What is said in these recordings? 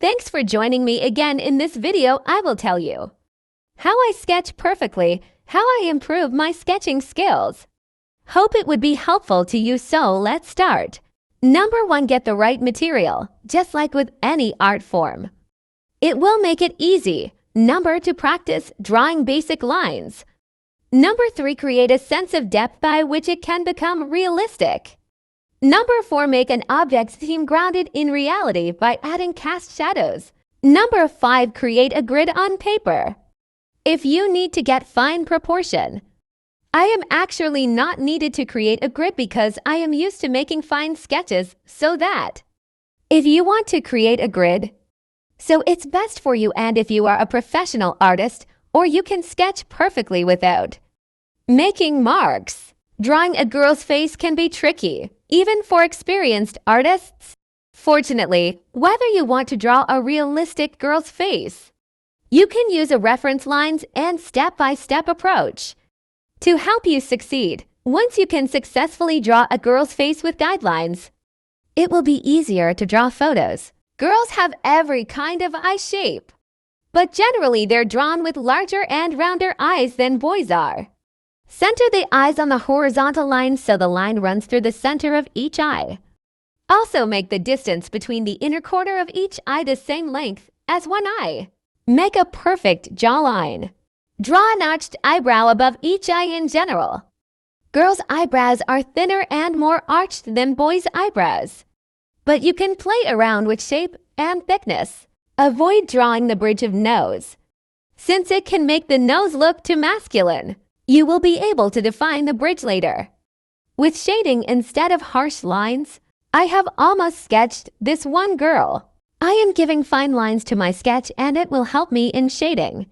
Thanks for joining me again. In this video, I will tell you how I sketch perfectly, how I improve my sketching skills. Hope it would be helpful to you, so let's start. Number 1, get the right material, just like with any art form. It will make it easy. Number 2, practice drawing basic lines. Number 3, create a sense of depth by which it can become realistic. Number 4, make an object seem grounded in reality by adding cast shadows. Number 5, create a grid on paper. If you need to get fine proportion, I am actually not needed to create a grid because I am used to making fine sketches, so that if you want to create a grid, so it's best for you, and if you are a professional artist, or you can sketch perfectly without making marks. Drawing a girl's face can be tricky, even for experienced artists. Fortunately, whether you want to draw a realistic girl's face, you can use a reference lines and step-by-step approach to help you succeed. Once you can successfully draw a girl's face with guidelines, it will be easier to draw photos. Girls have every kind of eye shape, but generally they're drawn with larger and rounder eyes than boys are. Center the eyes on the horizontal line so the line runs through the center of each eye. Also make the distance between the inner corner of each eye the same length as one eye. Make a perfect jawline. Draw an arched eyebrow above each eye in general. Girls' eyebrows are thinner and more arched than boys' eyebrows, but you can play around with shape and thickness. Avoid drawing the bridge of nose, since it can make the nose look too masculine. You will be able to define the bridge later with shading instead of harsh lines. I have almost sketched this one girl. I am giving fine lines to my sketch, and it will help me in shading.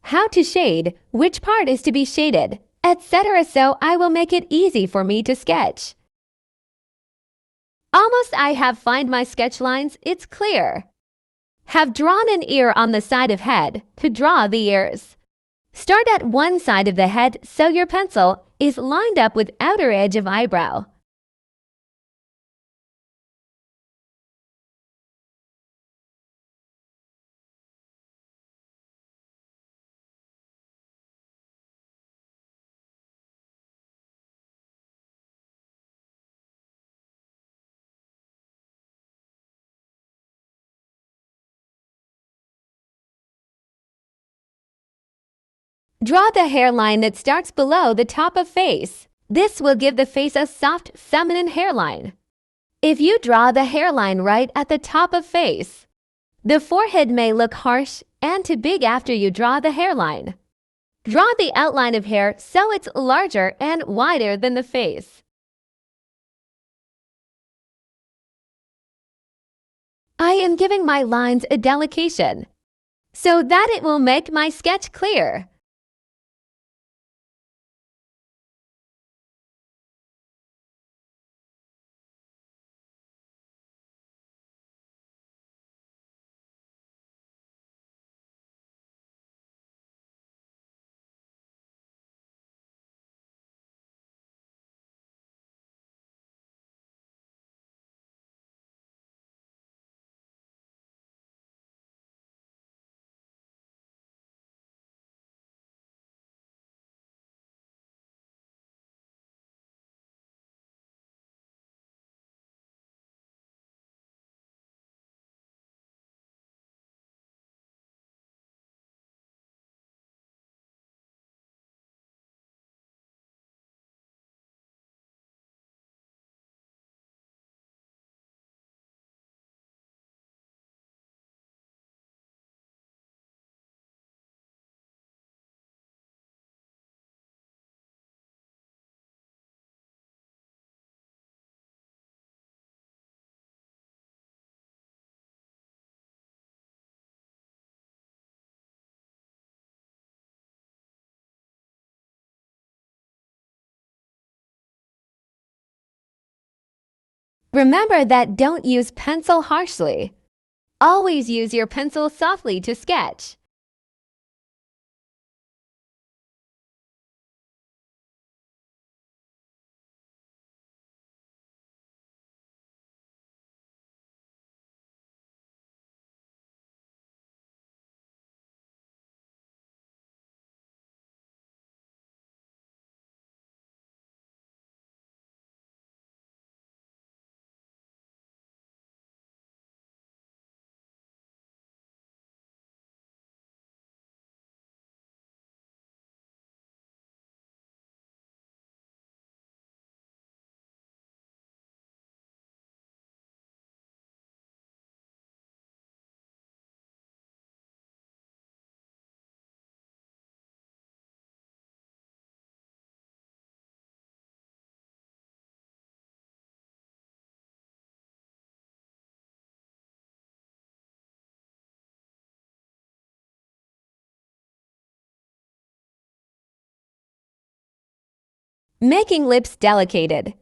How to shade, which part is to be shaded, etc. So I will make it easy for me to sketch. Almost I have find my sketch lines, it's clear. Have drawn an ear on the side of head to draw the ears. Start at one side of the head so your pencil is lined up with outer edge of eyebrow. Draw the hairline that starts below the top of face. This will give the face a soft, feminine hairline. If you draw the hairline right at the top of face, the forehead may look harsh and too big after you draw the hairline. Draw the outline of hair so it's larger and wider than the face. I am giving my lines a delication so that it will make my sketch clear. Remember that don't use pencil harshly. Always use your pencil softly to sketch. Making lips delicate.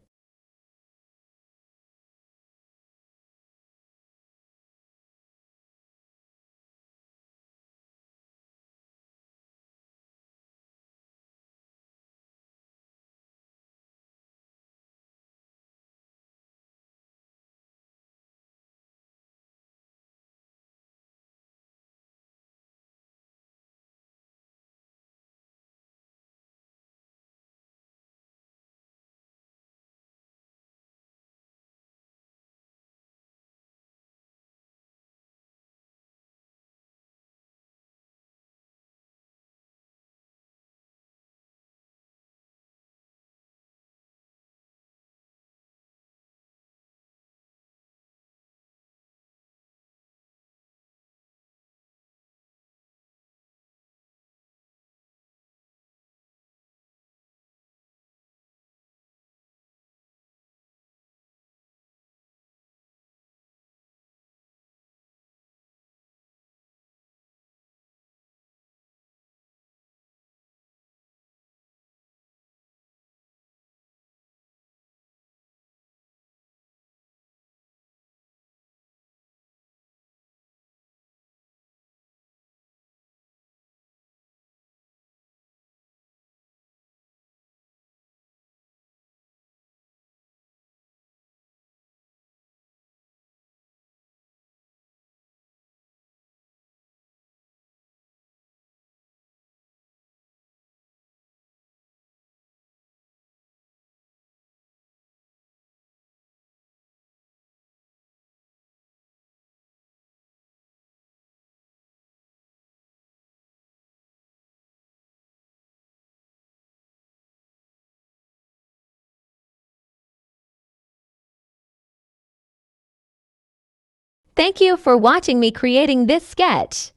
Thank you for watching me creating this sketch.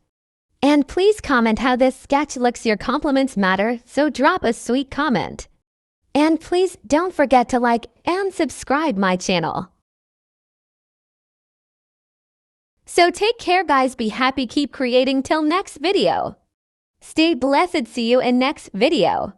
And please comment how this sketch looks. Your compliments matter, so drop a sweet comment. And please don't forget to like and subscribe my channel. So take care guys, be happy, keep creating till next video. Stay blessed, see you in next video.